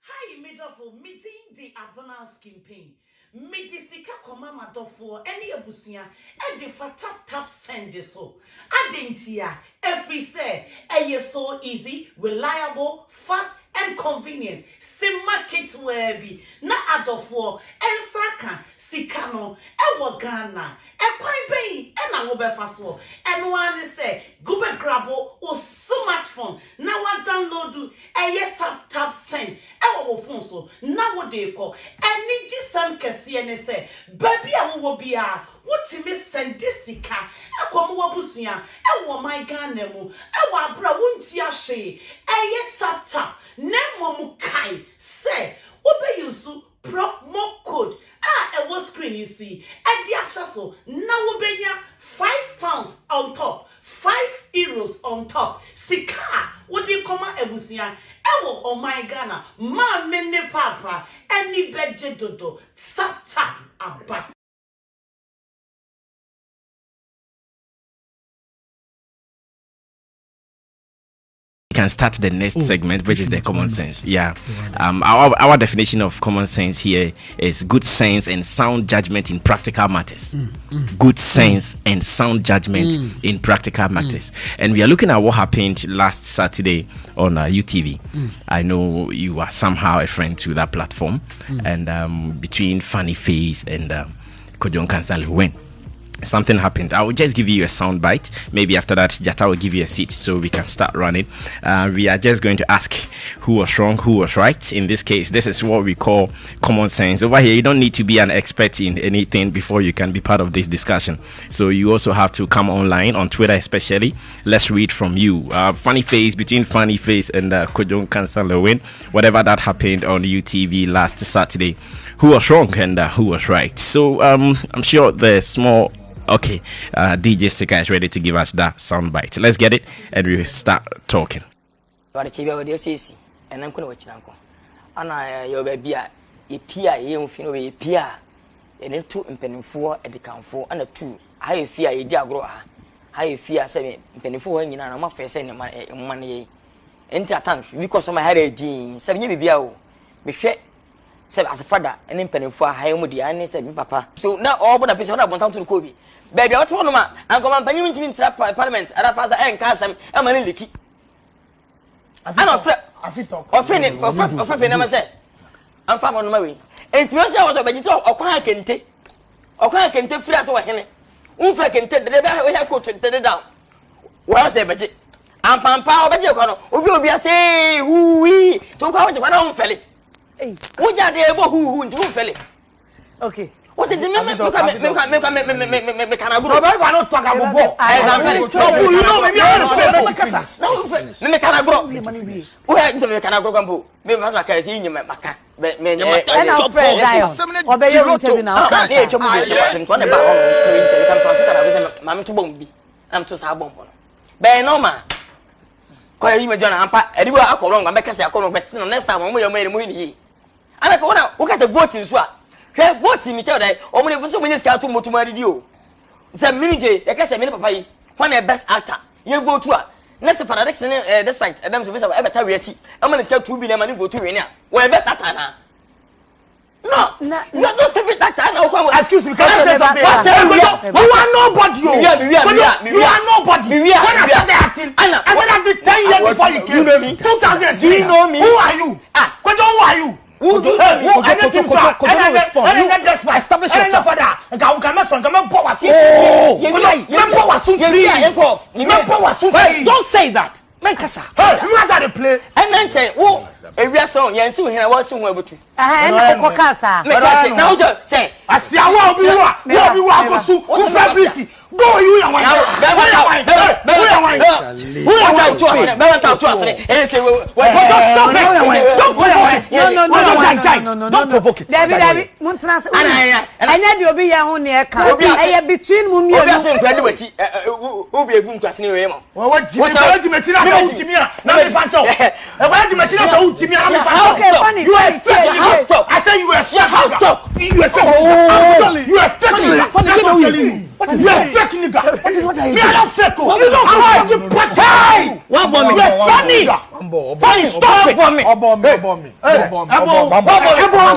Hi, Midofo, meeting the abdominal skin pain. Medisika koma madofo, any abusia, and the tap send this so. Adentia, every say, so easy, reliable, fast, and convenient. Sim market where be na adofo, and saka, sikano, and wagana, and quite pain, and a mobile fast war. And one say, Google Grabo or smartphone. Now I download do a tap send. Our phone so now they call and need some and say, baby, I will be a what's miss send this sika, a come wabusia, a wo my ganemu, a bra won't ya she, a tap, nemo mukai, say, obey you so promo code. A was screen you see, and the actual now obey £5 on top. €5 on top. Sika, what do you come out ebusia? Ewo oh my Ghana, ma mene papa, any beje dodo, sata aba. Can start the next segment, which is the common sense. Yeah. Our definition of common sense here is good sense and sound judgment in practical matters. Good sense and sound judgment in practical matters. And we are looking at what happened last Saturday on UTV. I know you are somehow a friend to that platform, and between Funny Face and Kojo Nkansah Lilwyn. Something happened. I will just give you a sound bite. Maybe after that, Jata will give you a seat so we can start running. We are just going to ask who was wrong, who was right. In this case, this is what we call common sense. Over here, you don't need to be an expert in anything before you can be part of this discussion. So you also have to come online on Twitter, especially. Let's read from you. Funny Face, between Funny Face and Kojo Nkansah Lilwyn, whatever that happened on UTV last Saturday. Who was wrong and who was right? So I'm sure the small... Okay, DJ Sticker is ready to give us that soundbite. Let's get it and we start talking. And I'm going to watch your baby. A peer, you feel a peer, and then 2 penny 4 at the count 4 and a 2. I fear a diagram. I fear 7 penny 4 and I'm not facing money. Enter tank because of my head a dean. 7 years ago, be sure. As a father, and in penny 4 high moody, I need to be papa. So now all but a piece of that 1,000 Kobe. Baby, I told him, I'm going to pay you to Parliament, and I pass the Nkansah, I'm a little key. I'm not offended for never said. I'm far on my way. And to yourself, I was a talk or quiet can take. Or quiet can take free as a henny. Ufa can take the better way I could take it down. Where's the budget? I'm Pampa, but you're going to be a say, who we took out my own felly. What are they who do felly? Okay. What is the name? Look at me. Not talk about ball. You know me. No, can I grow? Where do you can I grow? Maybe I can't see you, my maca. Men, I'm afraid. Obey your routine now. I can't to one about Mamma to Bombi. I'm to Sabon. Bay no man. Quite even John Ampa. Anyway, I call wrong. I make a call, but next time we are made a movie. And I go now. Look at the voting swap. Voting me tell that only for so many scouts to Motumaridio. It's a minute, I guess a minute, papa. When a best actor, you go to her. Next for the next despite Adam to ever tell you, I'm going to tell 2 billion and go to Renia. Where best actor. No, not favorite actor. Excuse me, can I say something? You are nobody. You are nobody. When I started acting, I went at the 10 years before you came. 2006. Do you know me? Who are you? Who are you? Who do you establish yourself? Don't say that. Nkansah. You guys are the play. And then say, oh, if we are so young, so I was somewhere with you. Now just say, I see I will be one. Go you and don't provoke it. David, and you'll be your own near car. Between Mummy and graduate. Who be a room to us near him. What you what is that? What is what I do? You don't One bomb. Yes, Funny. Funny, stop it. Bomb me.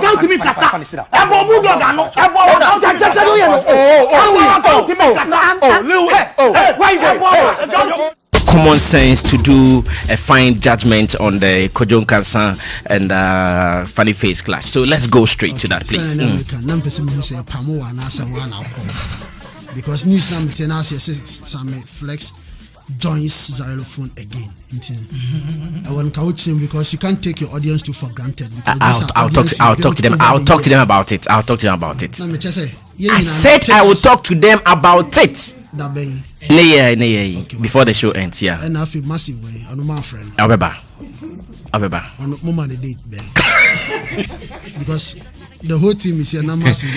Account to me, Kasa. Ebo Bulldog, no. Ebo common sense to do a fine judgment on the Kojo Nkansah and Funny Face clash. So let's go straight to that, please. Because news number 10 some flex joins xylophone again. I want to because you can't take your audience for granted. I'll talk to them about it. I said I will talk to them about it. Before the show ends, yeah. And I feel massive way. I'm my friend. I'll be back. On the moment the date, because the whole team is here now massive.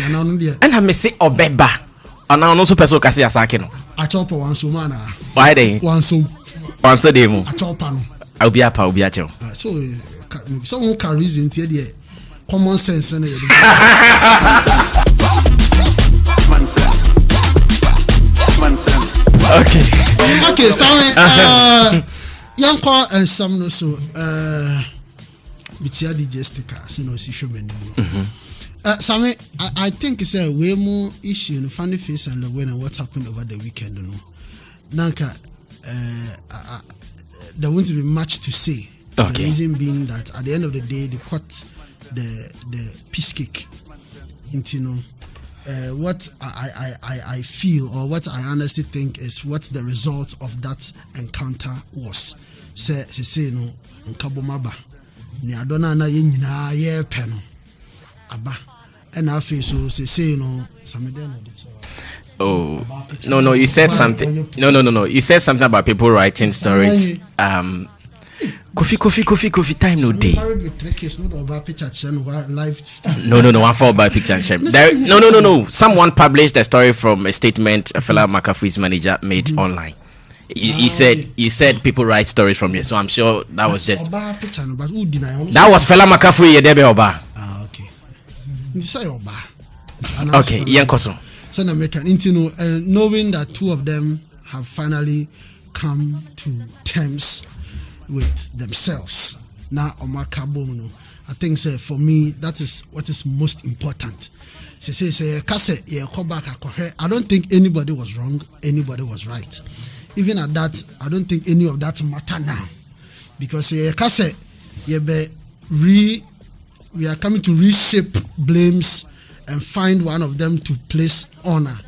And I may say Obeba. And I also person can see a second. I chop one so man. Why they? One so demo. I chop no. I'll be up. So someone can reason to the common sense. Okay, so young call and some no so which are DJ stickers, see show menu. Sammy, I think it's a way more issue in Funny Face and Lilwyn and what happened over the weekend. Nanka, there won't be much to say. Okay. The reason being that at the end of the day, they caught the piece cake. Into what I feel or what I honestly think is what the result of that encounter was. Say no, nkabomaba ni adona na ye nyina ye pe no aba. And I feel so say no. Oh no! You said something. No. You said something about people writing stories. Coffee. Time no day. No. One for about picture. No. Someone published a story from a statement a fellow McAfee's manager made online. You said people write stories from here, so I'm sure that was just. That was fellow McAfee. Debe Oba. Okay, Yankoso. So knowing that two of them have finally come to terms with themselves. Now, I think for me that is what is most important. I don't think anybody was wrong, anybody was right. Even at that, I don't think any of that matter now, because we are coming to reshape blames and find one of them to place honor.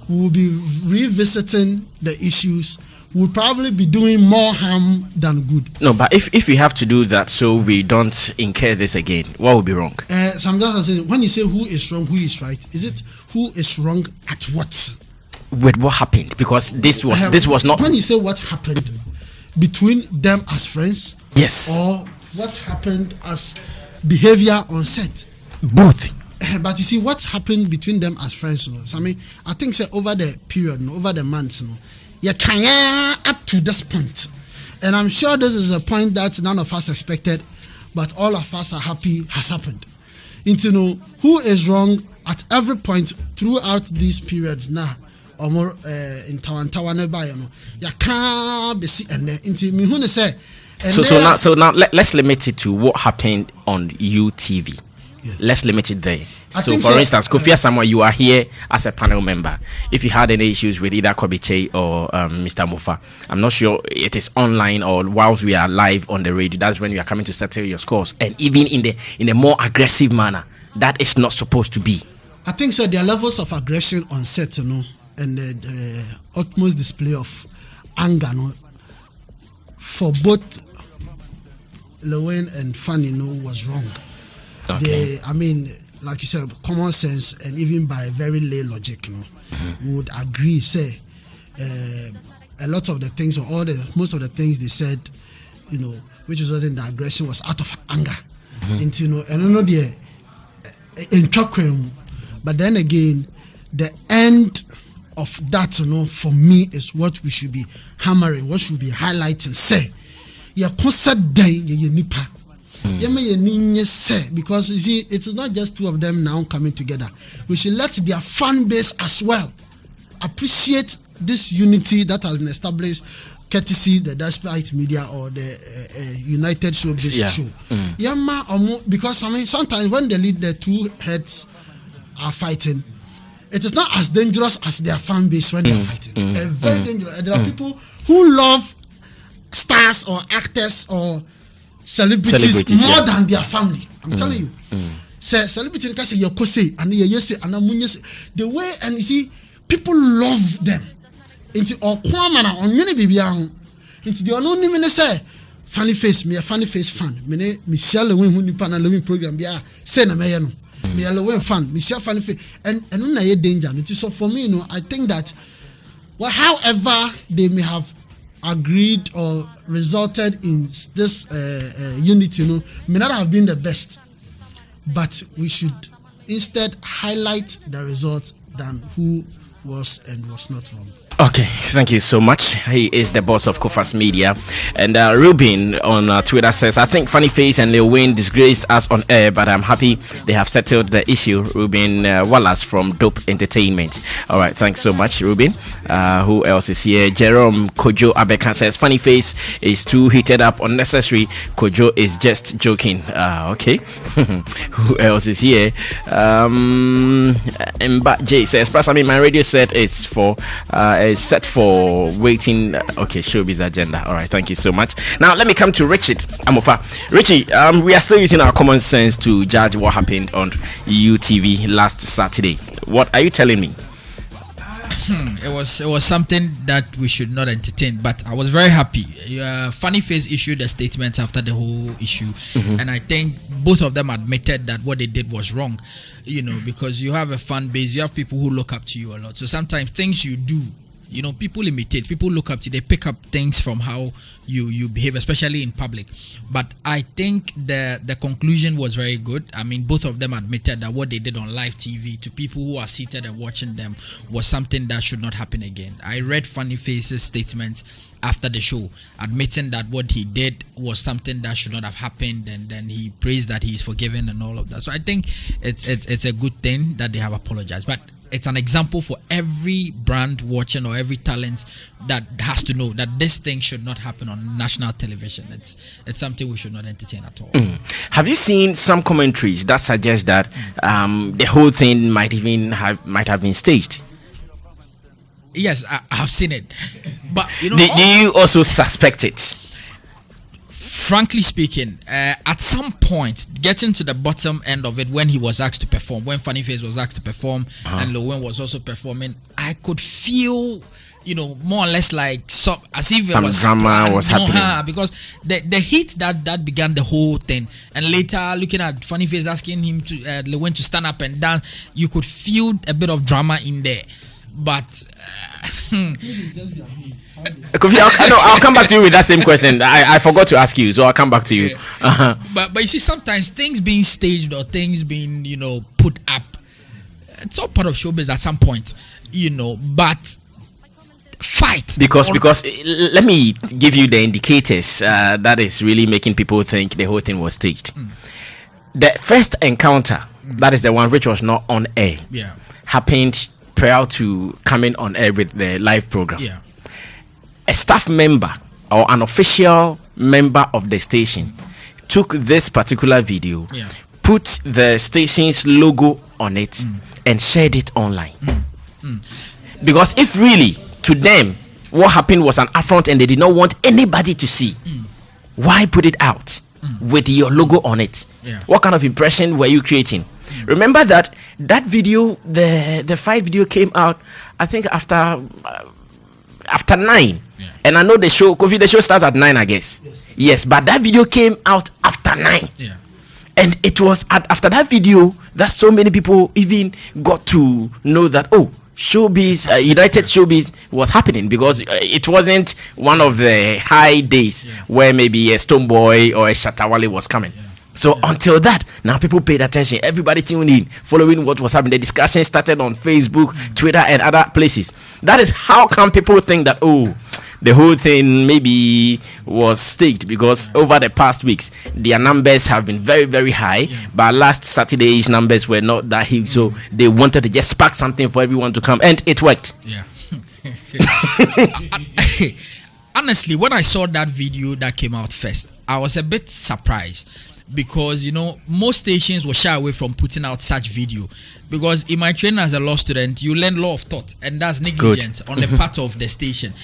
We will be revisiting the issues. We'll probably be doing more harm than good. No, but if we have to do that so we don't incur this again, what would be wrong? When you say who is wrong, who is right, is it who is wrong at what? With what happened? Because this was not. When you say what happened between them as friends, yes, or what happened as behavior on set, both. But you see what happened between them as friends. So I think over the period, over the months, you can up to this point, and I'm sure this is a point that none of us expected, but all of us are happy has happened. Into who is wrong at every point throughout this period now. Or more in Tawan nearby, you can't be seen and into me who say. So now let's limit it to what happened on UTV. Yes. Let's limit it there. So for instance, Kofi Asamoah, you are here as a panel member. If you had any issues with either Kobiche or Mr. Mofa, I'm not sure it is online or whilst we are live on the radio. That's when you are coming to settle your scores, and even in a more aggressive manner. That is not supposed to be. I think so. There are levels of aggression on set, and the utmost display of anger, for both Lilwyn and Funny, was wrong. Okay. Like you said, common sense and even by very lay logic, would agree. Say a lot of the things, or most of the things they said, which was in the aggression was out of anger, but then again, the end of that, for me, is what we should be hammering, what should be highlighting. Say, nipa. Because you see, it's not just two of them now coming together. We should let their fan base as well appreciate this unity that has been established courtesy the Despite Media or the United Showbiz show. Because I mean, sometimes when the two heads are fighting, it is not as dangerous as their fan base when they're fighting. Very dangerous. There are people who love stars or actors or celebrities more than their family. I'm telling you. Say celebrity can say yokose and yese and amunyese. The way, and you see, people love them. Into or kwamana on many bibiang. Into the unknown say funny face, me a funny face fan. Me Michelle Lilwyn who nipa na Lilwyn program bia say na me no. Me a Lilwyn fan, Michelle funny face and na ye danger. So for me, I think that however they may have agreed or resulted in this unity, may not have been the best, but we should instead highlight the results than who was and was not wrong. Okay, thank you so much. He is the boss of Kofas Media. And Ruben on Twitter says, I think Funny Face and Lilwyn disgraced us on air, but I'm happy they have settled the issue. Ruben Wallace from Dope Entertainment. All right, thanks so much, Ruben. Who else is here? Jerome Kojo Abeka says, Funny Face is too heated up, unnecessary. Kojo is just joking. Okay. Who else is here? Mba J says, my radio set is for... is set for waiting. Okay, Showbiz agenda. All right, thank you so much. Now let me come to Richard Amofa. Richie, we are still using our common sense to judge what happened on UTV last Saturday. What are you telling me? It was something that we should not entertain, but I was very happy. Funny Face issued a statement after the whole issue, and I think both of them admitted that what they did was wrong. Because you have a fan base, you have people who look up to you a lot. So sometimes things you do, people imitate, people look up to you, they pick up things from how you behave, especially in public. But I think the conclusion was very good. I mean, both of them admitted that what they did on live TV to people who are seated and watching them was something that should not happen again. I read Funny Face's statement after the show, admitting that what he did was something that should not have happened, and then he praised that he's forgiven and all of that. So I think it's a good thing that they have apologized. But it's an example for every brand watching or every talent that has to know that this thing should not happen on national television. It's something we should not entertain at all. Have you seen some commentaries that suggest that the whole thing might have been staged? Yes, I have seen it. But do you also suspect it? Frankly speaking, at some point, getting to the bottom end of it, when he was asked to perform, when Funny Face was asked to perform, and Lilwyn was also performing, I could feel, more or less like as if it was drama was happening. Because the heat that began the whole thing, and later looking at Funny Face asking him to Lilwyn to stand up and dance, you could feel a bit of drama in there. But I'll come back to you with that same question. I forgot to ask you, so I'll come back to you. But you see, sometimes things being staged or things being put up, it's all part of showbiz at some point, But fight because let me give you the indicators that is really making people think the whole thing was staged. The first encounter, that is the one which was not on air, happened prior to coming on air with the live program. A staff member or an official member of the station took this particular video, put the station's logo on it, and shared it online. Because if really to them what happened was an affront and they did not want anybody to see, why put it out with your logo on it? What kind of impression were you creating? Remember that video, the fight video came out, I think after 9, and I know the show starts at 9, I guess. Yes, but that video came out after 9, and it was after that video that so many people even got to know that Showbiz, United Showbiz was happening, because it wasn't one of the high days where maybe a Stonebwoy or a Shatawale was coming. So until that, now people paid attention. Everybody tuned in, following what was happening. The discussion started on Facebook, Twitter, and other places. That is how come people think that the whole thing maybe was staged, because over the past weeks their numbers have been very, very high, but last Saturday's numbers were not that huge, so they wanted to just spark something for everyone to come, and it worked. Honestly, when I saw that video that came out first, I was a bit surprised because most stations will shy away from putting out such video. Because in my training as a law student, you learn law of thought, and that's negligence on the part of the station.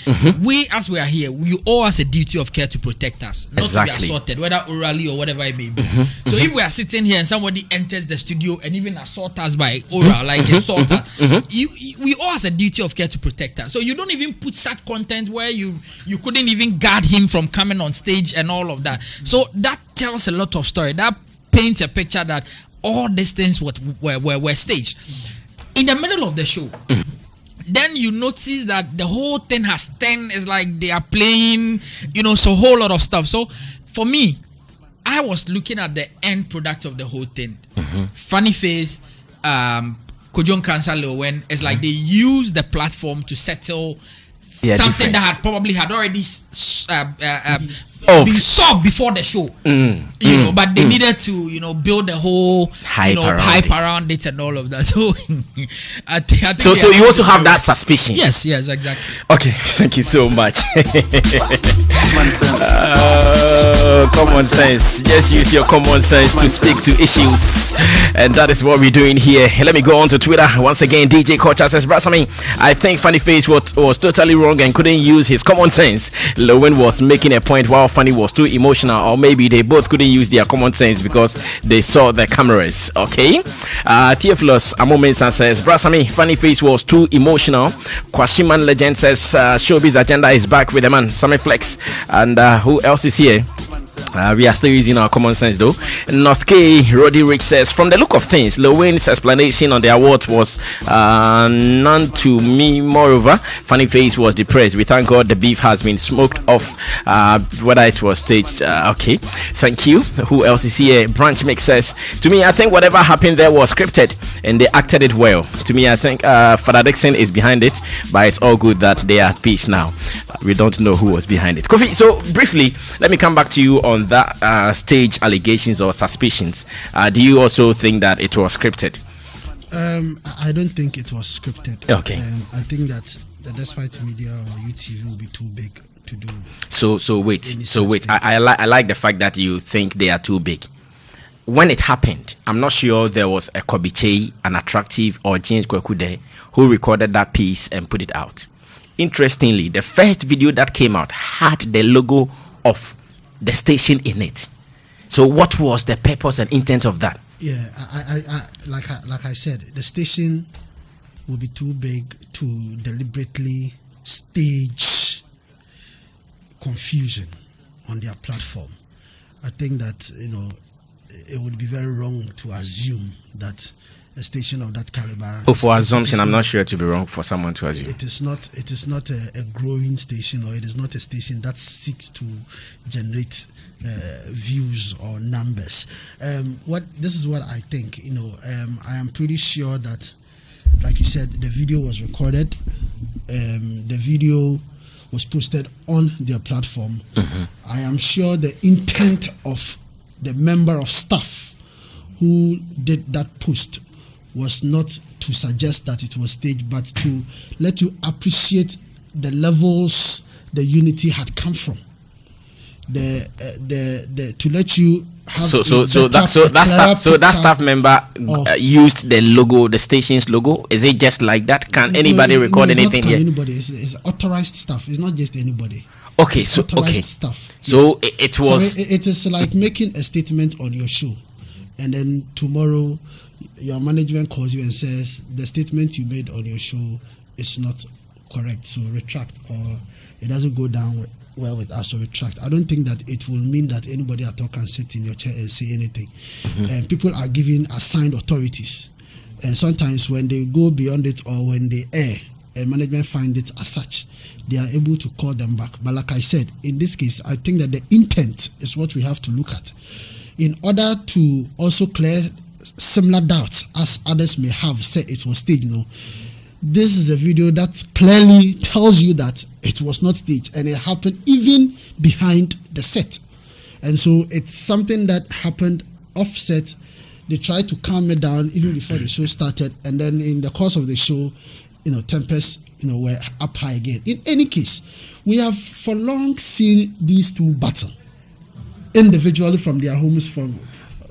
We, as we are here, we owe us a duty of care to protect us, not to be assaulted, whether orally or whatever it may be. So if we are sitting here and somebody enters the studio and even assault us by oral, like assault us, we owe us a duty of care to protect us. So you don't even put such content where you couldn't even guard him from coming on stage and all of that. So that tells a lot of story. That paints a picture that all these things were staged. In the middle of the show, then you notice that the whole thing has 10. It's like they are playing, so a whole lot of stuff. So for me, I was looking at the end product of the whole thing. Funny Face, Kojo, Nkansah, Lilwyn. It's like they use the platform to settle something that probably had already been solved before the show, but they needed to, build a whole hype around it and all of that. So, I think so you also have that suspicion. Yes, exactly. Okay, thank you so much. Common sense. Just use your common sense to speak to issues, and that is what we're doing here. Let me go on to Twitter once again. DJ Kojo says, "Brasami, I think Funny Face was totally wrong and couldn't use his common sense. Lilwyn was making a point while Funny was too emotional, or maybe they both couldn't use their common sense because they saw the cameras." Okay. Theophilus Amomensa says, "Brasami, Funny Face was too emotional." Kwashiman Legend says, "Showbiz agenda is back with the man Sammy Flex." And who else is here? We are still using our common sense though. North K Roddy Rich says, "From the look of things, Lilwyn's explanation on the award was none to me. Moreover, Funny Face was depressed. We thank God the beef has been smoked off, whether it was staged." Okay, thank you. Who else is here? Branch Mix says, "To me, I think whatever happened there was scripted and they acted it well. To me, I think Father Dixon is behind it, but it's all good that they are at peace now. We don't know who was behind it." Kofi, so briefly, let me come back to you on that stage allegations or suspicions. Do you also think that it was scripted? I don't think it was scripted. Okay. I think that the Despite Media or UTV will be too big to do. So wait. I like the fact that you think they are too big. When it happened, I'm not sure there was a Kobiche, an Attractive, or James Kwekude who recorded that piece and put it out. Interestingly, the first video that came out had the logo of the station in it. So what was the purpose and intent of that? Yeah, I like I said, the station will be too big to deliberately stage confusion on their platform. I think that it would be very wrong to assume that a station of that caliber. Oh, for assumption, I'm not sure to be wrong for someone to assume. It is not a growing station, or it is not a station that seeks to generate views or numbers. This is what I think. I am pretty sure that, like you said, the video was recorded. The video was posted on their platform. I am sure the intent of the member of staff who did that post was not to suggest that it was staged, but to let you appreciate the levels the unity had come from. To let you have that staff member used the logo, the station's logo. Is it just like that? Can anybody record anything here? Anybody. It's authorized stuff. It's not just anybody. Okay, it's authorized stuff. So yes. It was. So it is like making a statement on your show, and then tomorrow your management calls you and says the statement you made on your show is not correct, so retract, or it doesn't go down well with us, so retract. I don't think that it will mean that anybody at all can sit in your chair and say anything. And people are given assigned authorities, and sometimes when they go beyond it or when they err and management find it as such, they are able to call them back. But like I said, in this case, I think that the intent is what we have to look at in order to also clear similar doubts as others may have said it was staged. This is a video that clearly tells you that it was not staged, and it happened even behind the set. And so it's something that happened offset. They tried to calm it down even before the show started, and then in the course of the show, tempers were up high again. In any case, we have for long seen these two battle individually from their homes, from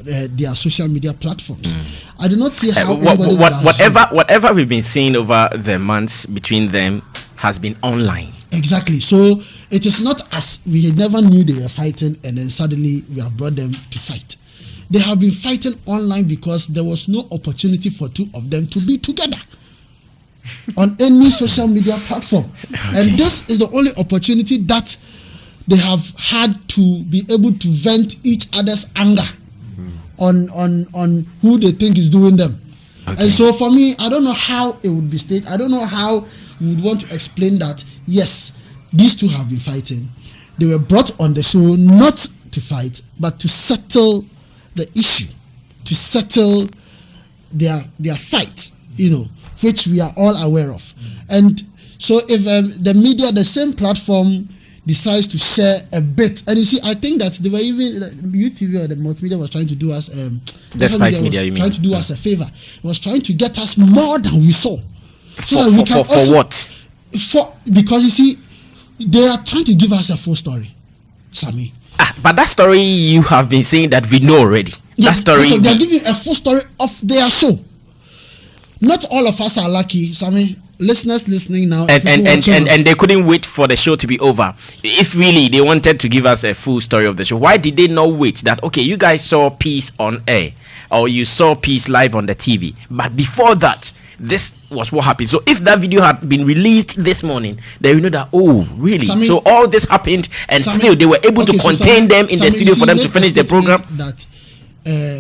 their social media platforms. I do not see how whatever we've been seeing over the months between them has been online. Exactly. So it is not as we never knew they were fighting and then suddenly we have brought them to fight. They have been fighting online because there was no opportunity for two of them to be together on any social media platform. Okay. And this is the only opportunity that they have had to be able to vent each other's anger on who they think is doing them. Okay. And so for me, I don't know how it would be stated. I don't know how we would want to explain that, yes, these two have been fighting. They were brought on the show not to fight, but to settle the issue, to settle their fight, which we are all aware of. And so if the media, the same platform, decides to share a bit, and you see, I think that they were even UTV or the multimedia was trying to do us Despite media, you mean? Trying to do us a favor. It was trying to get us more than we saw, so that we can for what? Because you see, they are trying to give us a full story, Sammy. But that story you have been saying that we know already. Yeah, that story they are giving a full story of their show. Not all of us are lucky, Sammy. Listeners listening now, and they couldn't wait for the show to be over. If really they wanted to give us a full story of the show, why did they not wait that, okay, you guys saw Peace on air or you saw Peace live on the TV, but before that, this was what happened. So if that video had been released this morning, then you know that, oh, really? Sammy, so all this happened, and Sammy, still they were able to contain them in the studio for them to finish the program. That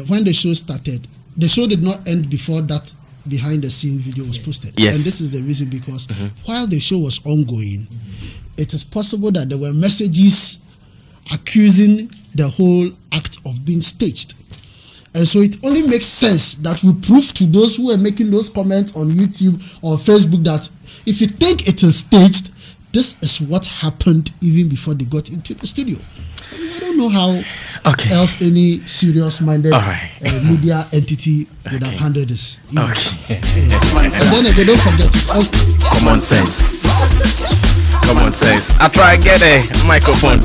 when the show started, the show did not end before that behind the scene video was posted. Yes. And this is the reason, because while the show was ongoing, it is possible that there were messages accusing the whole act of being staged. And so it only makes sense that we prove to those who are making those comments on YouTube or Facebook that if you think it is staged, this is what happened even before they got into the studio. So I don't know how else any serious-minded media entity would have handled this. Okay. And then again, don't forget, common sense. Common sense. I'll try and get a microphone.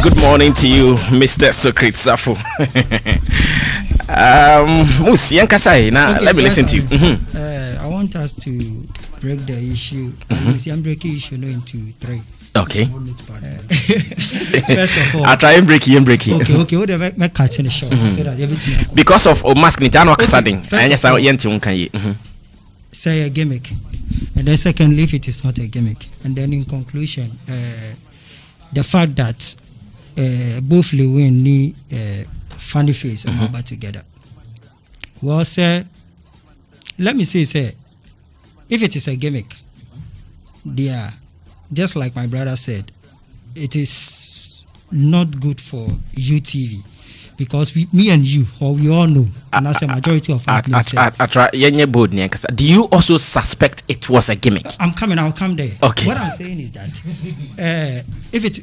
Good morning to you, Mr. Socrates Safo. Musi Nkansah, now let me listen to you. I want us to break the issue. I'm breaking issue into three. Okay. First of all, I'll try and break you. Okay. Whatever, make cut in the short so that everything. Because of mask, Nitano Kasading. And yes, I want say a gimmick, and then secondly, if it is not a gimmick, and then in conclusion, the fact that both Lilwyn need funny face and Maba together. Well, sir, let me say, if it is a gimmick, they are, just like my brother said, it is not good for UTV. Because me and you, or we all know, and that's a majority of us know. Do you also suspect it was a gimmick? I'll come there. Okay. What I'm saying is that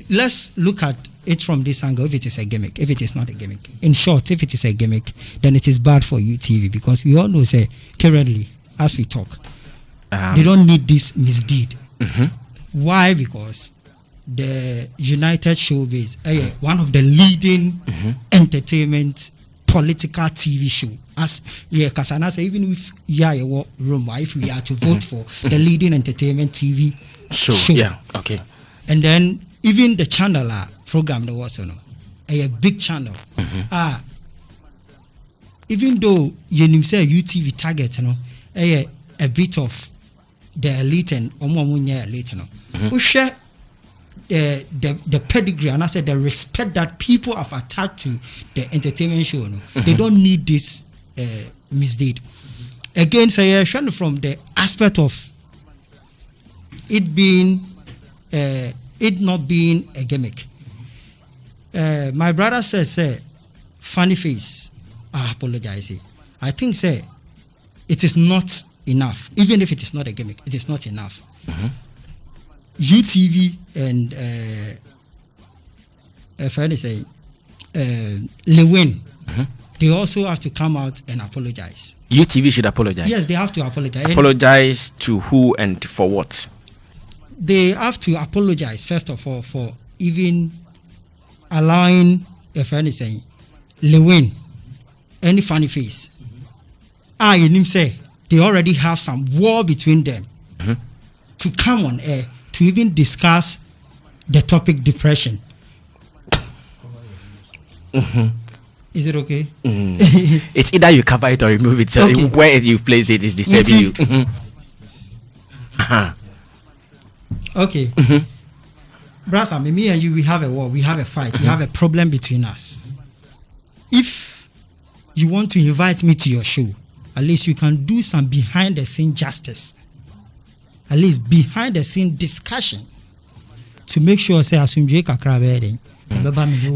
let's look at it from this angle. If it is a gimmick, if it is not a gimmick. In short, if it is a gimmick, then it is bad for UTV, because we all know, currently, as we talk, they don't need this misdeed. Why? Because the United Showbiz, one of the leading entertainment political TV show. As Kasana say, even if if we are to vote for the leading entertainment TV show. Yeah, okay. And then even the channel program there was a big channel. Even though you say UTV target, a bit of the elite and elite, share the pedigree, and I said the respect that people have attached to the entertainment show. They don't need this misdeed. Again, from the aspect of it being it not being a gimmick. My brother says, funny face. I apologize. I think, it is not enough. Even if it is not a gimmick, it is not enough. UTV and Lilwyn, they also have to come out and apologize UTV should apologize. Yes, they have to apologize. Apologize to who and for what? They have to apologize first of all for even allowing a friend saying Lilwyn any funny face. You say they already have some war between them to come on air to even discuss the topic depression. Is it okay? It's either you cover it or remove it. So Okay. where you've placed it is disturbing you. Okay. Brasa, me and you, we have a war, we have a fight, we have a problem between us. If you want to invite me to your show, at least you can do some behind the scene justice. At least behind the scene discussion to make sure say asumje kakra be.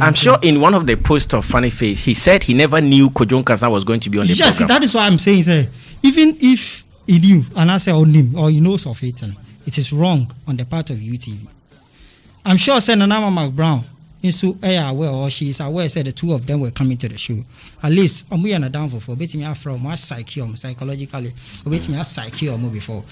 I'm sure in one of the posts of Funny Face, he said he never knew Kojo Nkansah was going to be on the program. Yes, that is what I'm saying. Sir. Even if he knew, and I say on him, or he knows of it, it is wrong on the part of UTV. I'm sure Nana Mark Brown is aware, or she is aware, said the two of them were coming to the show. At least, I'm going to down for betting me from my psychologically, betting me psyche before.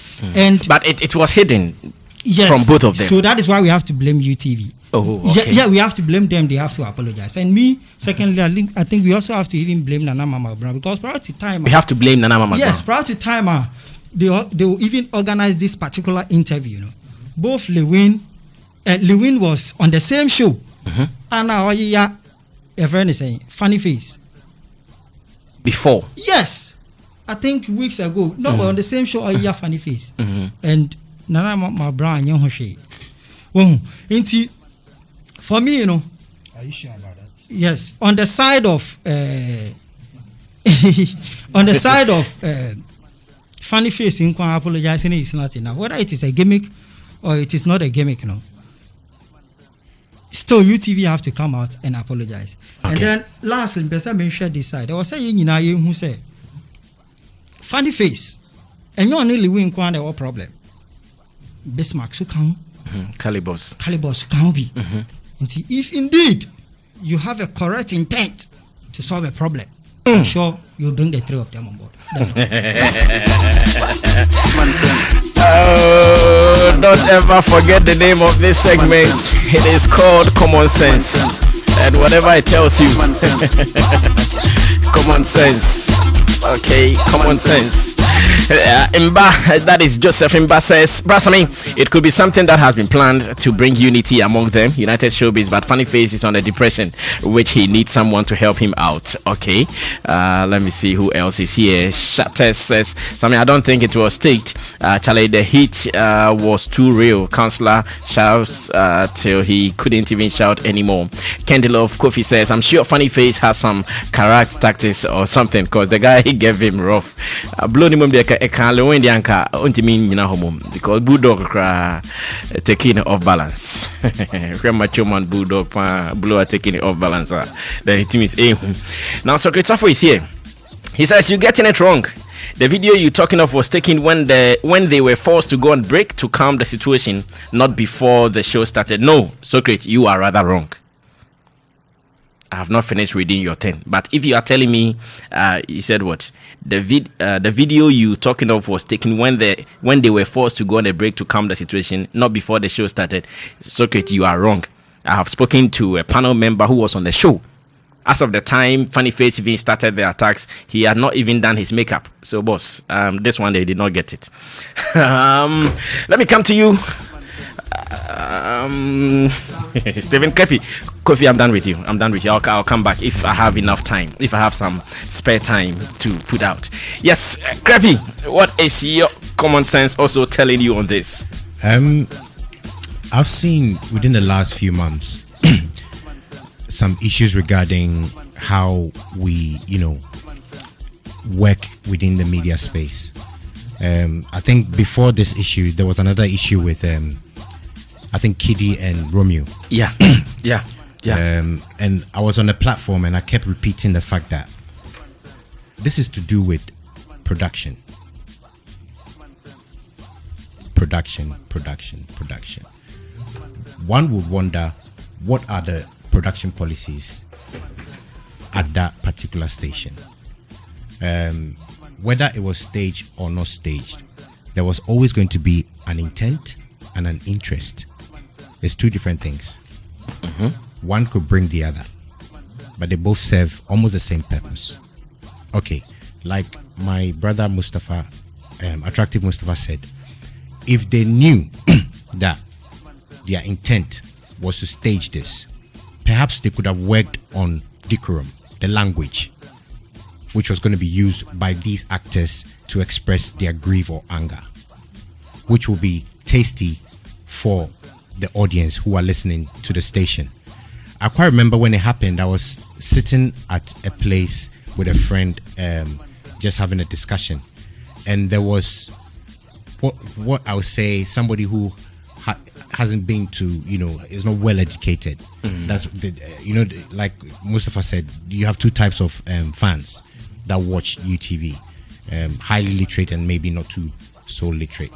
But it was hidden yes, from both of them. So that is why we have to blame UTV. Oh, okay. Yeah, we have to blame them. They have to apologize. And me, secondly, I think we also have to even blame Nana Mama Brown because prior to time, we have to blame Nana Mama Brown. Yes, prior to time, they will even organize this particular interview. You know, both Lilwyn was on the same show. And now a friend is saying funny face. Before. Yes, I think weeks ago. No, but on the same show, funny face. And Nana Mama Brown, young Hoshi. Well, for me, you know. Are you sure about that? Yes, on the side of funny face, in apologizing is not enough. Whether it is a gimmick or it is not a gimmick, you know. Still, UTV have to come out and apologize. Okay. And then lastly, Bessa mentioned this side. I was saying, you know, who said funny face, and you only win one or problem. Bismarck so come. Calibos can be. If indeed you have a correct intent to solve a problem, I'm sure you'll bring the three of them on board. That's all. Don't ever forget the name of this segment. It is called Common Sense. And whatever it tells you, common sense. Okay, common sense. That is Joseph Imba says, Brasami, it could be something that has been planned to bring unity among them, United Showbiz, but Funny Face is on a depression, which he needs someone to help him out. Okay, let me see who else is here. Shattes says, Sami, I don't think it was staged. Charlie, the heat was too real. Counselor shouts till he couldn't even shout anymore. Candylove Kofi says, I'm sure Funny Face has some character tactics or something, because the guy he gave him rough. Because Bulldog taking it off balance. Macho man Bulldog blow taking it off balance. The team is now Secretary is here. He says you're getting it wrong. The video you're talking of was taken when they were forced to go on break to calm the situation, not before the show started. No, Socrates, you are rather wrong. I have not finished reading your thing, but if you are telling me, you said what the video you talking of was taken when they were forced to go on a break to calm the situation, not before the show started. Socrates, you are wrong. I have spoken to a panel member who was on the show. As of the time Funny Face even started the attacks, he had not even done his makeup. So, boss, this one they did not get it. Let me come to you. Stephen Krepi, Kofi, I'm done with you. I'll come back if I have enough time, if I have some spare time to put out. Yes, Krepi, what is your common sense also telling you on this? I've seen within the last few months some issues regarding how we, work within the media space. I think before this issue, there was another issue with I think Kiddy and Romeo. Yeah. And I was on the platform and I kept repeating the fact that this is to do with production. One would wonder, what are the production policies at that particular station? whether it was staged or not staged, there was always going to be an intent and an interest. It's two different things. One could bring the other, but they both serve almost the same purpose. Okay, like my brother Mustafa, Attractive Mustafa said, if they knew that their intent was to stage this, perhaps they could have worked on decorum, the language, which was going to be used by these actors to express their grief or anger, which will be tasty for the audience who are listening to the station. I quite remember when it happened, I was sitting at a place with a friend, just having a discussion, and there was what I would say somebody who hasn't been to, is not well educated. That's like Mustafa said, you have two types of fans that watch UTV, highly literate and maybe not too so literate.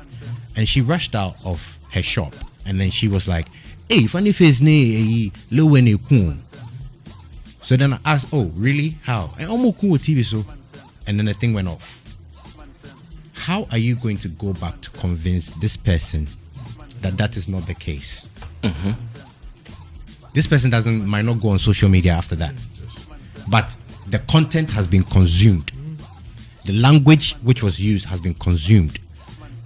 And she rushed out of her shop, and then she was like, "Hey, funny face ne Lilwyn." So then I asked, "Oh, really? How?" And almost cool TV so, and then the thing went off. How are you going to go back to convince this person that is not the case? This person might not go on social media after that, but the content has been consumed. The language which was used has been consumed.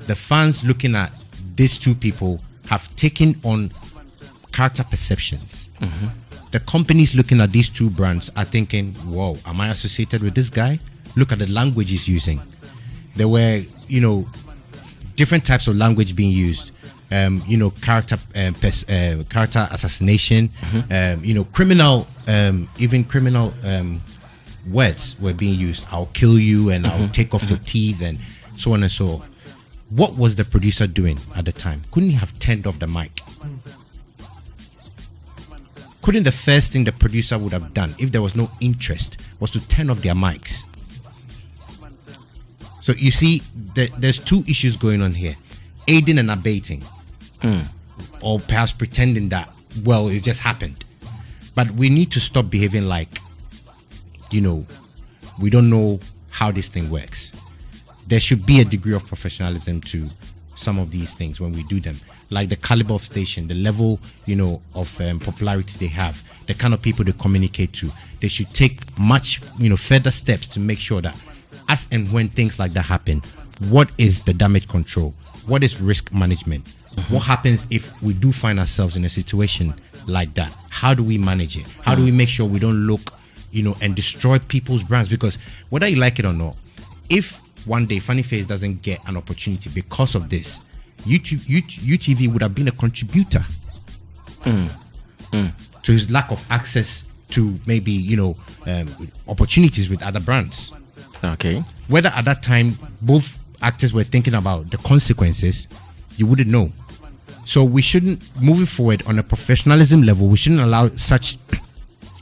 The fans looking at these two people have taken on character perceptions. The companies looking at these two brands are thinking, whoa, am I associated with this guy? Look at the language he's using. There were, different types of language being used. Character assassination, criminal, even criminal words were being used. I'll kill you and I'll take off your teeth and so on and so on. What was the producer doing at the time? Couldn't he have turned off the mic? Couldn't the first thing the producer would have done if there was no interest was to turn off their mics? So you see, there's two issues going on here: aiding and abetting, or perhaps pretending that, well, it just happened. But we need to stop behaving like, we don't know how this thing works. There should be a degree of professionalism to some of these things when we do them, like the caliber of station, the level, of popularity they have, the kind of people they communicate to. They should take much, further steps to make sure that as and when things like that happen, what is the damage control? What is risk management? What happens if we do find ourselves in a situation like that? How do we manage it? How do we make sure we don't look, and destroy people's brands? Because whether you like it or not, if one day Funny Face doesn't get an opportunity because of this, UTV would have been a contributor to his lack of access to maybe, opportunities with other brands. Okay. Whether at that time both actors were thinking about the consequences, you wouldn't know. So we shouldn't, moving forward on a professionalism level, we shouldn't allow such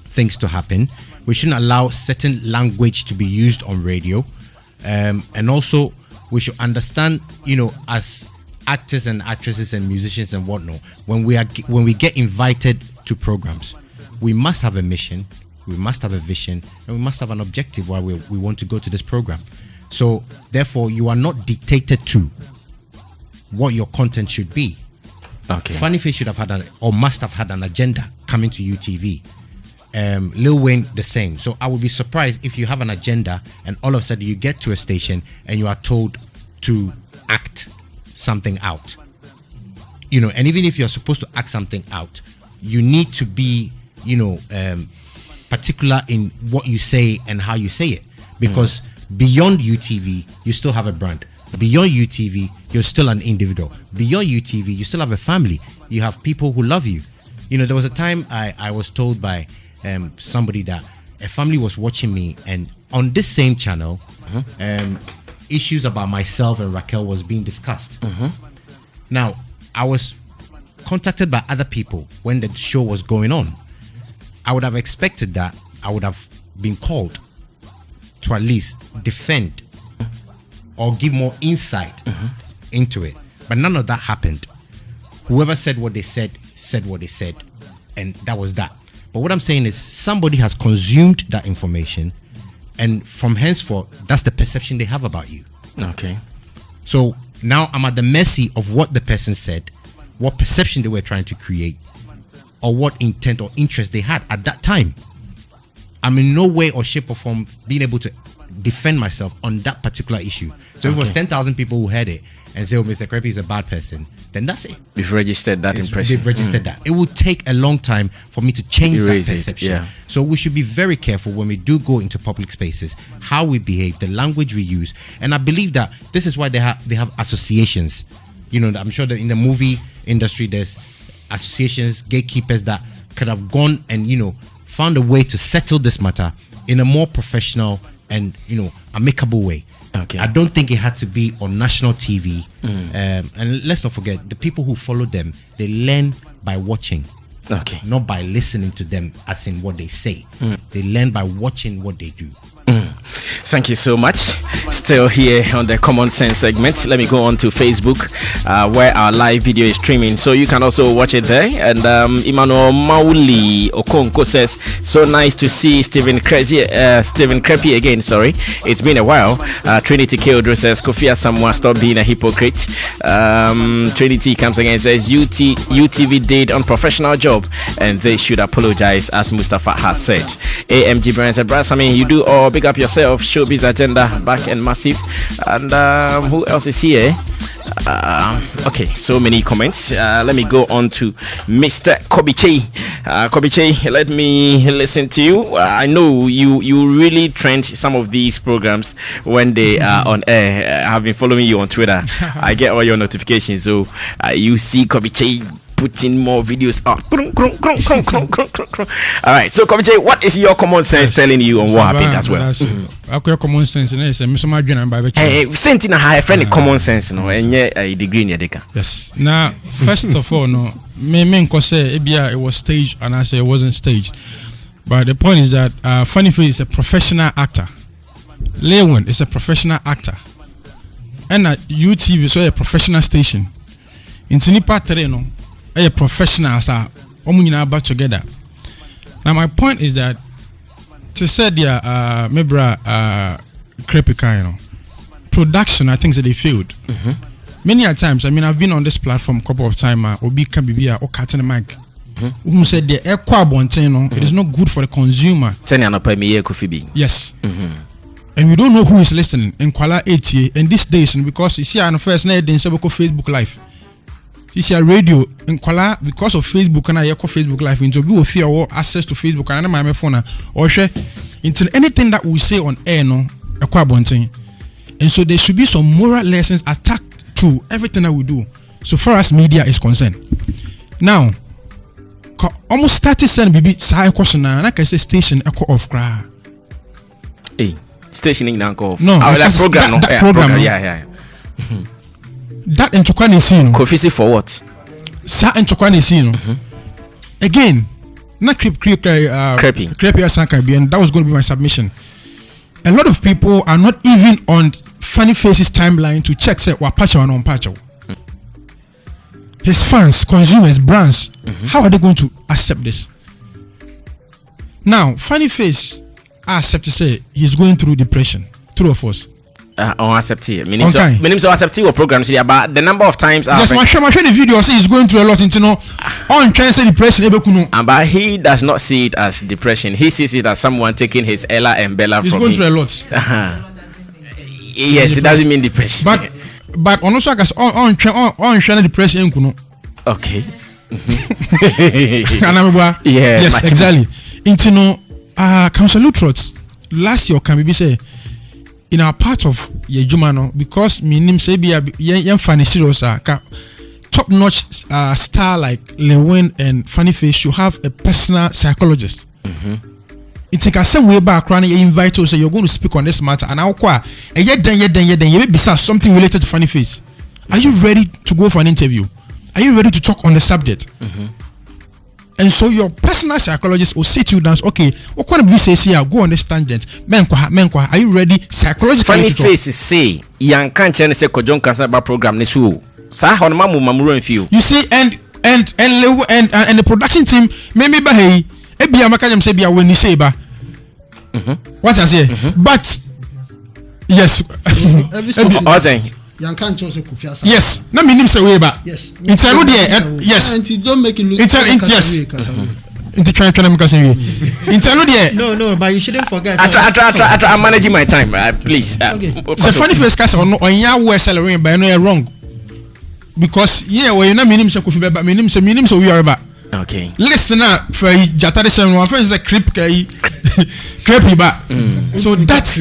things to happen. We shouldn't allow certain language to be used on radio. And also we should understand, as actors and actresses and musicians and whatnot, when we get invited to programs, we must have a mission, we must have a vision, and we must have an objective why we want to go to this program. So therefore, you are not dictated to what your content should be. Okay. Funny Face should have had or must have had an agenda coming to UTV. Lilwyn the same. So I would be surprised if you have an agenda and all of a sudden you get to a station and you are told to act something out. And even if you're supposed to act something out, you need to be, particular in what you say and how you say it. Because beyond UTV, you still have a brand. Beyond UTV, you're still an individual. Beyond UTV, you still have a family. You have people who love you. There was a time I was told by somebody that a family was watching me, and on this same channel, issues about myself and Raquel was being discussed. Now, I was contacted by other people when the show was going on. I would have expected that I would have been called to at least defend or give more insight into it. But none of that happened. Whoever said what they said what they said, and that was that. But what I'm saying is somebody has consumed that information And from henceforth, that's the perception they have about you. Okay. So now I'm at the mercy of what the person said, what perception they were trying to create, or what intent or interest they had at that time. I'm in no way or shape or form being able to defend myself on that particular issue. So if it was 10,000 people who heard it and say, oh, Mr. Krepi is a bad person, then that's it. You've registered that impression. They've registered that. It will take a long time for me to change that perception. So we should be very careful when we do go into public spaces, how we behave, the language we use. And I believe that this is why they have associations. You know, I'm sure that in the movie industry, there's associations, gatekeepers that could have gone and, you know, found a way to settle this matter in a more professional and, you know, amicable way. Okay. I don't think it had to be on national TV. And let's not forget, the people who follow them, they learn by watching. Okay. Not by listening to them as in what they say. They learn by watching what they do. Thank you so much. Still here on the Common Sense segment. Let me go on to Facebook, where our live video is streaming, so you can also watch it there. And Emmanuel Mauli Okonko says, so nice to see Stephen Krepi again. Sorry, it's been a while. Trinity Keodro says, Kofi Asamoah, stop being a hypocrite. Trinity comes again and says, UTV did unprofessional job and they should apologize, as Mustafa has said. AMG Brian said, Brass, I mean, you do all, big up yourself. Showbiz agenda back and massive. And who else is here? Okay, so many comments. Let me go on to Mr. Kobiche. Kobiche, let me listen to you. I know you really trend some of these programs when they are on air. I have been following you on Twitter. I get all your notifications. So you see Kobiche putting more videos out. All right, so Kobiche, what is your common sense telling you on what happened as well? Common sense, same thing. I have friend common sense, no, and a degree in your deca. Yes. Now, first of all, no, it was staged, and I say it wasn't staged. But the point is that Funny Face is a professional actor. Lilwyn is a professional actor, and UTV is a professional station. In Sinipa Tereno, a professional star, back together. Now my point is that to say Mebra Krepika, production, I think that they failed. Many a times, I mean, I've been on this platform a couple of times. Obi can be or cutting the mic. Who said the air it is not good for the consumer. Yes. And we don't know who is listening in Kuala 80 in these days, because you see on the first night in Facebook Live. You see a radio in Kuala because of Facebook, and I call Facebook Live into be fear or access to Facebook and my phone or share into anything that we say on air, no, and so there should be some moral lessons attached to everything that we do, so far as media is concerned. Now, almost 30% BB side question now, and I can say station echo of cry. Hey, stationing now go off. No, that program, that program, yeah. That in Chokwane scene. Confusing for what? Sa in Chokwane scene. Again, not creepy as Saga, and that was going to be my submission. A lot of people are not even on Funny Face's timeline to check say what patch or non patch. His fans, consumers, brands, how are they going to accept this? Now, Funny Face, I accept to say he's going through depression. True or false? On accept it. Meaning so accept your programs here, but the number of times. Yes, my show the video say he's going through a lot into on cancer depression. But he does not see it as depression. He sees it as someone taking his Ella and Bella from him. He's going through a lot. Yes, it doesn't mean depression. But on also on depression. Okay. Yeah. Yes, exactly. Into Council Trots last year can be say. In our part of Yejumano, because me name say be young Funny serious top notch star like Lilwyn and Funny Face should have a personal psychologist. It take some way back around. You invite us, say you're going to speak on this matter, and I'll quite and yet then you may be something related to Funny Face. Are you ready to go for an interview? Are you ready to talk on the subject? And so your personal psychologist will sit you down. Okay, what kind of you say here? Go on this tangent. Menkwa, are you ready psychologically? Funny Face say, Nkansah say Kojo Nkansah program nesu. Sa how mamu and few. You see, and the production team maybe by ebi amaka jam say bia when you say ba. What I say? But yes, every station. Yes. Yes. Na me nim say we ba. Yes. It's a good yes. And don't make it look. It's yes. Into trying to make us in No, but you shouldn't forget. I'm managing my time, please. The funny face case on your way salary, but I know you're wrong. Because when you're not minimum so coffee, but minimum so we are about. Okay. Listen up for Jatari 715 is a creepy back. So that's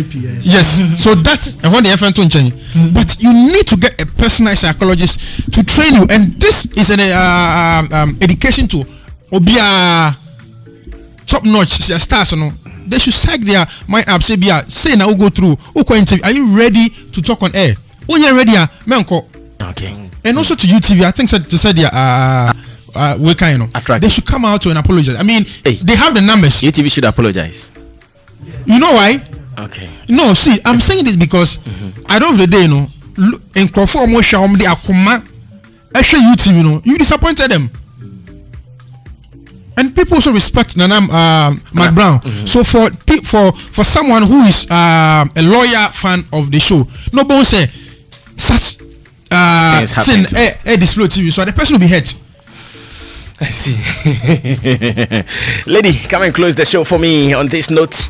yes. So that's I want the FN to change. But you need to get a personalized psychologist to train you, and this is an education to Obia top notch stars. No, they should psych their mind up. Say now go through. Are you ready to talk on air? When you're ready, okay. And also to UTV, I think to say they should come out and apologize. I mean, they have the numbers. UTV should apologize. You know why? Okay. No, see, I'm saying this because at the end of the day, in Crawford, the Akuma, actually UTV, you disappointed them. And people also respect Nanam Mac Brown. So for someone who is a loyal fan of the show, nobody say such thing display TV, so the person will be hurt. I see. Lady, come and close the show for me on this note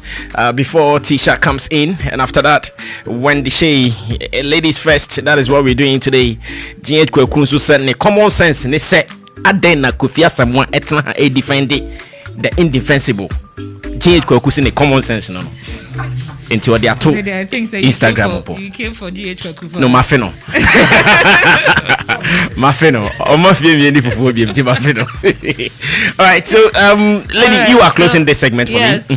before Tisha comes in, and after that, Wendy Shea, ladies first. That is what we're doing today. GH Kwekunsu said, common sense. They said, Adena Kufia someone etna a defend the indefensible. GH Kwekunsu in common sense, no. Into their two Instagram. You came for GH Kwekunsu. No, Mafeno. Mafeno. All right, so lady, you are closing this segment for me. Yes,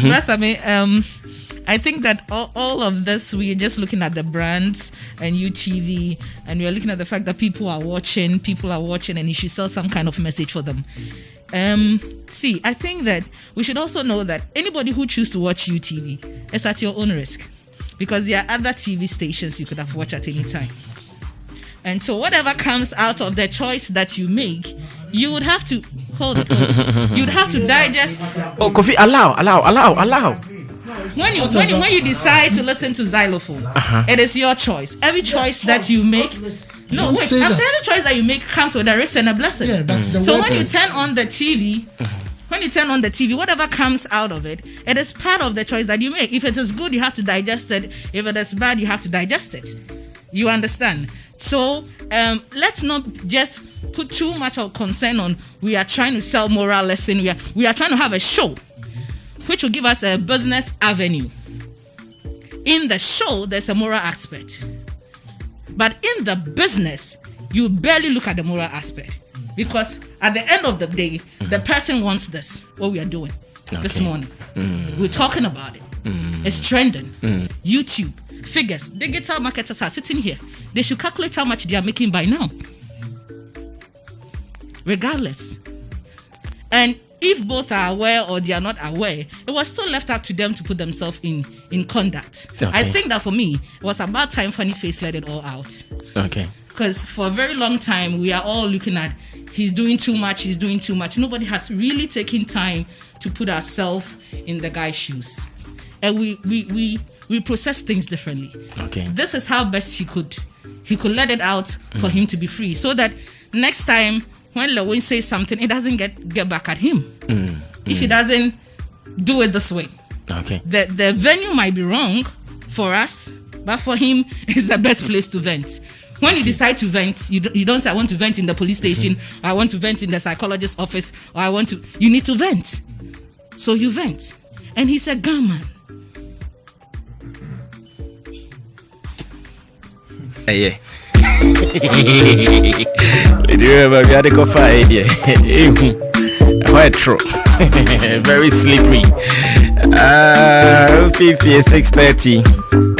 I think that all of this, we're just looking at the brands and UTV, and we're looking at the fact that people are watching, and you should sell some kind of message for them. See, I think that we should also know that anybody who chooses to watch UTV is at your own risk, because there are other TV stations you could have watched at any time. And so whatever comes out of the choice that you make, you would have to hold it. You'd have to digest. Oh, Kofi, allow. When you decide to listen to xylophone, it is your choice. Every choice that you make. No, wait. I'm saying the choice that you make comes with a risk and a blessing. Yeah, so when you turn on the TV, whatever comes out of it, it is part of the choice that you make. If it is good, you have to digest it. If it is bad, you have to digest it. You understand? So let's not just put too much of concern on. We are trying to sell moral lesson. We are trying to have a show which will give us a business avenue. In the show, there's a moral aspect. But in the business, you barely look at the moral aspect. Because at the end of the day, the person wants this, what we are doing this morning. We're talking about it. It's trending. YouTube, figures, digital marketers are sitting here. They should calculate how much they are making by now. Regardless. And if both are aware or they are not aware, it was still left up to them to put themselves in conduct. Okay. I think that for me, it was about time Funny Face let it all out. Okay. Because for a very long time, we are all looking at, he's doing too much. Nobody has really taken time to put ourselves in the guy's shoes. And we process things differently. Okay. This is how best he could let it out for him to be free. So that next time, when Lilwyn says something, it doesn't get back at him. If he doesn't do it this way. Okay. The venue might be wrong for us, but for him, it's the best place to vent. When you decide to vent, you don't say, I want to vent in the police station, or I want to vent in the psychologist's office, or you need to vent. So you vent. And he said, Gaman. Yeah. Very slippery. 6:30.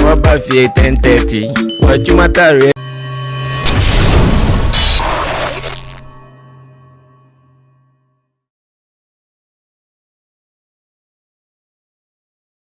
What about 10:30? What you matter?